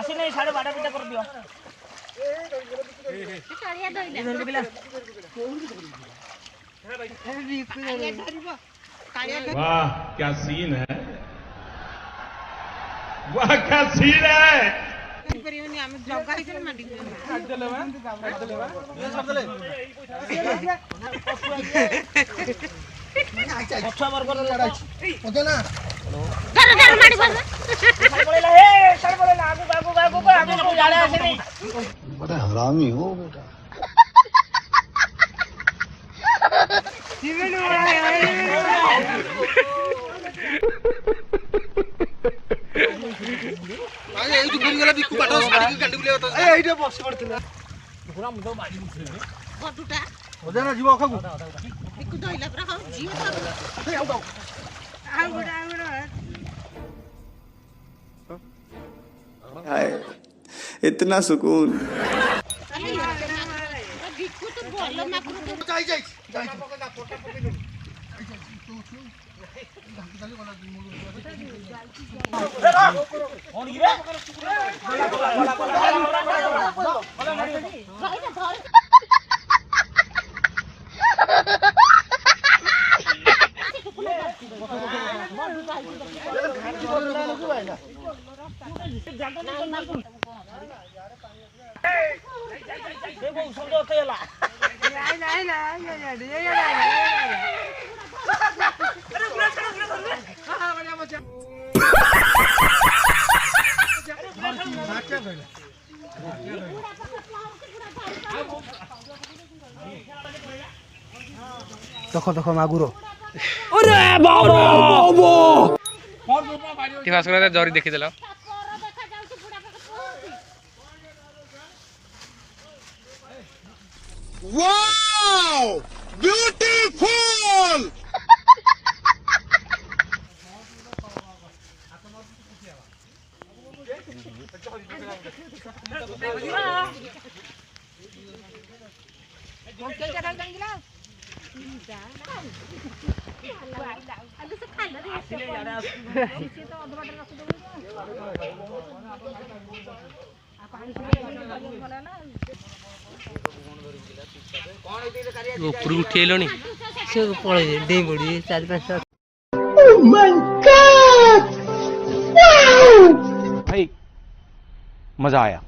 आसी नहीं 12:30 पिटा कर दियो कालिया दइला वाह क्या सीन है, वाह क्या सीन है। परियोनी हम जगह हिसले मांडी देलेवा ये सब देले अच्छा बर्गर लड़ाई ओके ना कर माडी बस साइड बोलेला हे साइड बोलेला आगू आगू आगू को आगे को जाले आसे नहीं बड़ा हरामी हो बेटा जीवन आगे ए जो गुरी गला बिकु बाटो साडी के कांडी बुले होता ए एइटा बक्स पड़थिला पूरा मुंडो मारी बटुटा ओजा ना जीव खागु बिकु दइला पुरा खाऊ जीव ए आउ दाउ हाय इतना सुकून। बिकु तो बोल माकरू जाई जाई जाई कौन गिरे देखो समझो तेला अरे पूरा हां बढ़िया मचा देखो देखो मागुरो अरे बाबा टिफास करे जरी देखि देला वाओ ब्यूटीफुल ऊपर उठेलनी से पड़े डे बड़ी 4-5 भाई मजा आया।